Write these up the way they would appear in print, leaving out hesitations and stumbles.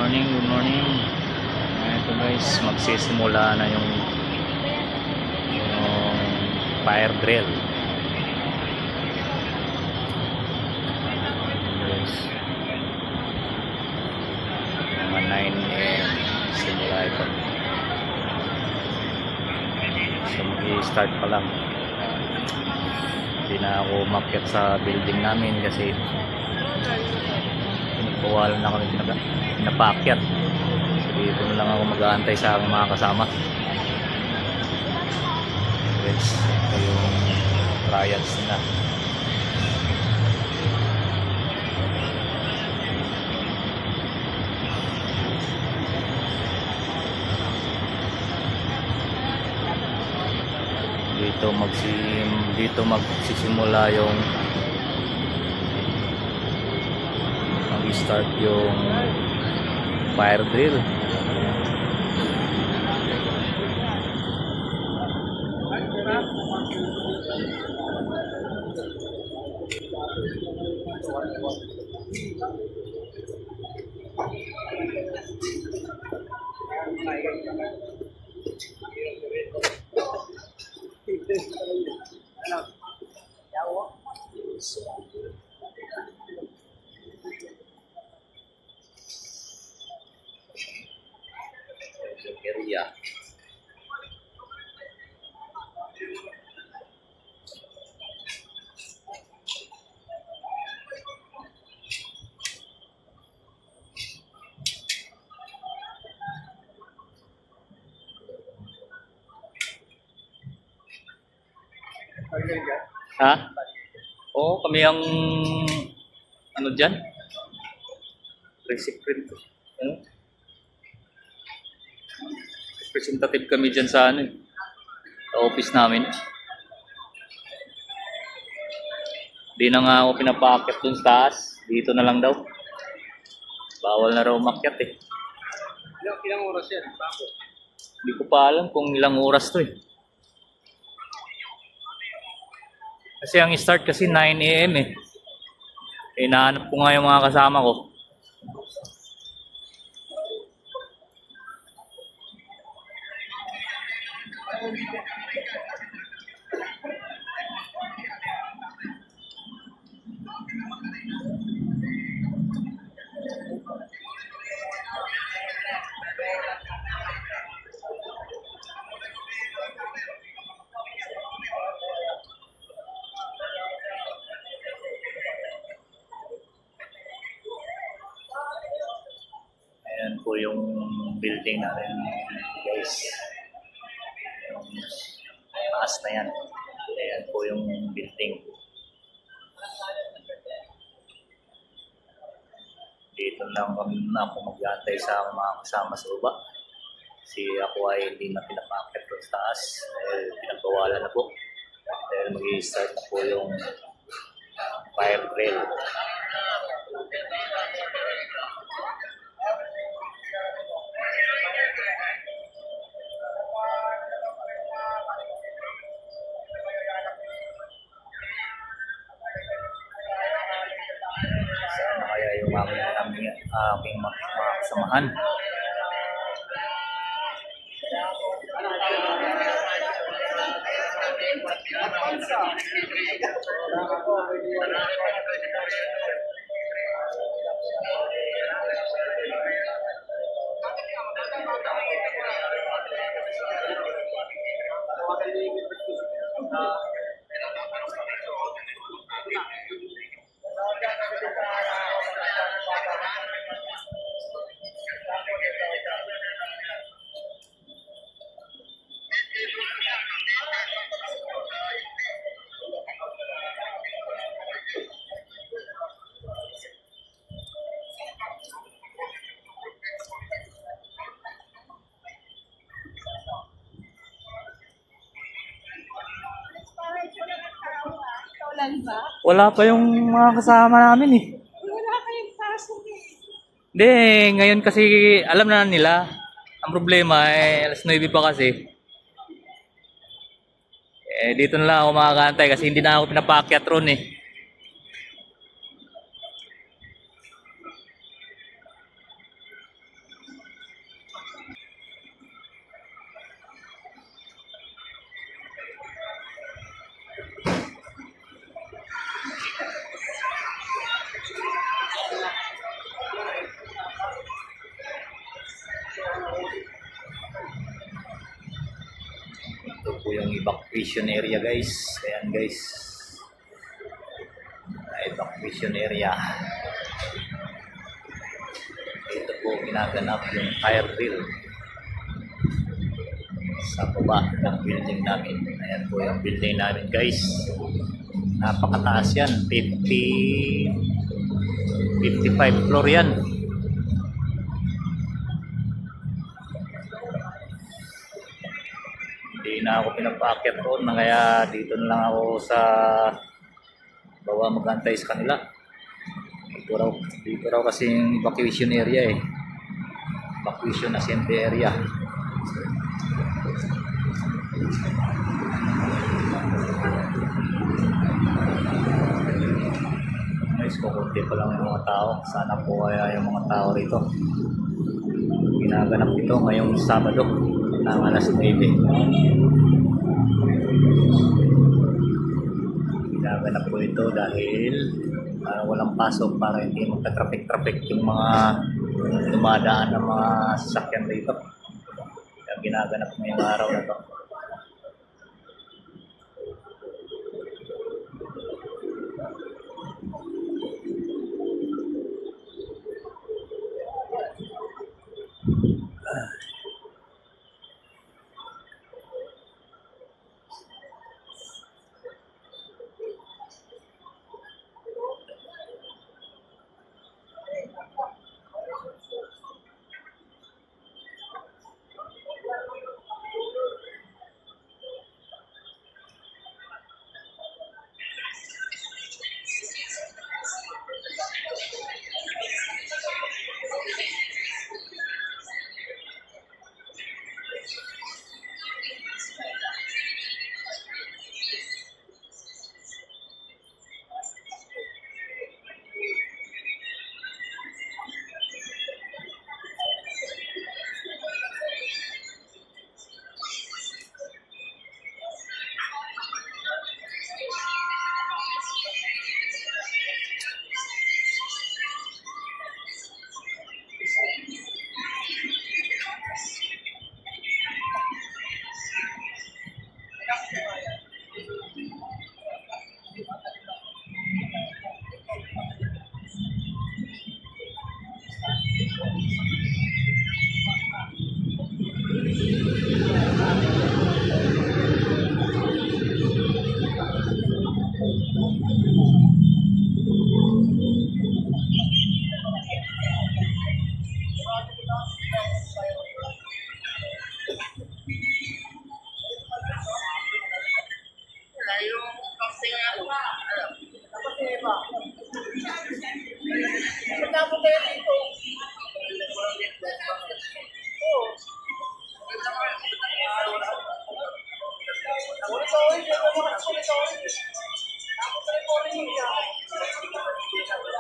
morning, good morning. Ito guys, magsisimula na yung fire drill. Guys, mga 9 AM simula ito. So mag-i-start pa lang. Hindi na ako umakyat sa building namin kasi pinagbawalan na kami pinapaakyat. So dito na lang ako mag-aantay sa aking mga kasama. Yes, ito yung trials na. Dito magsisimula yung mag-start yung fire drill. Area. Ha? Oo, kami ang ano dyan? Recipient. Representative kami dyan sa ano, sa office namin. Di na nga ako pinapaakyat dun sa taas. Dito na lang daw. Bawal na raw umakyat eh. Ilang oras yan? Bakit? Hindi ko pa alam kung ilang oras to eh. Kasi ang start kasi 9 AM eh. Hinahanap ko nga yung mga kasama ko. Ayan po yung building natin guys. Yung taas na yan. Ayan po yung building. Dito lang ako mag-aantay sa mga kasama sa baba. Kasi ako ay hindi na pinapakit doon sa taas. Dahil pinagbawalan na po. Dahil mag-i-start na po yung fire drill. Sana kaya yung aking mga kasamahan. Wala pa yung mga kasama namin eh. Wala kayong pasok eh. Hindi, ngayon kasi alam na nila. Ang problema eh, alas 9 pa kasi. Dito na lang ako makakantay kasi hindi na ako pinapaakyat ron eh. po yung evacuation area guys. Ayan guys. Evacuation area. Ito po ginaganap yung fire drill sa baba ng building namin. Ayan po yung building namin guys. Napakataas yan. 55 floor yan. Hindi na ako pinapaakyat doon, kaya dito na lang ako sa baba magantay sa kanila. Dito raw kasi yung evacuation area eh. Evacuation assembly area. Guys, kukunti pa lang yung mga tao. Sana po kaya yung mga tao rito. Ginaganap ito ngayong Sabado ng alas 9. Ginaganap po ito dahil walang pasok para hindi magka-traffic yung mga dumadaan ng mga sasakyan dito. Kaya ginaganap ngayong araw na to.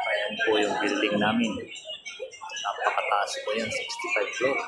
Ayan po yung building namin. Napakataas po yan, 65 floor.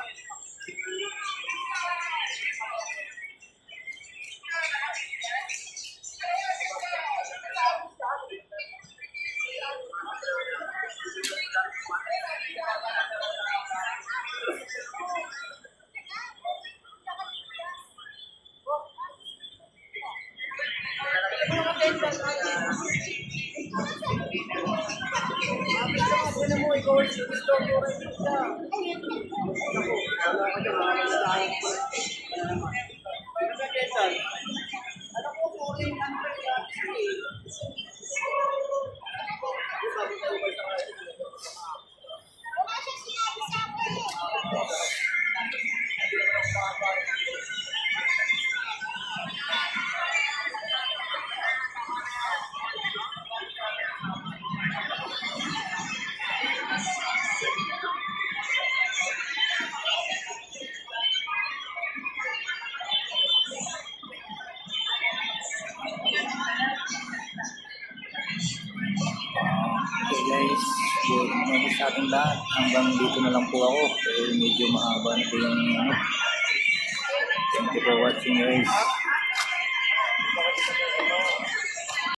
Okay guys, good morning sa ating lahat. Hanggang dito na lang po ako dahil medyo mahaba na po yung Thank you for watching guys.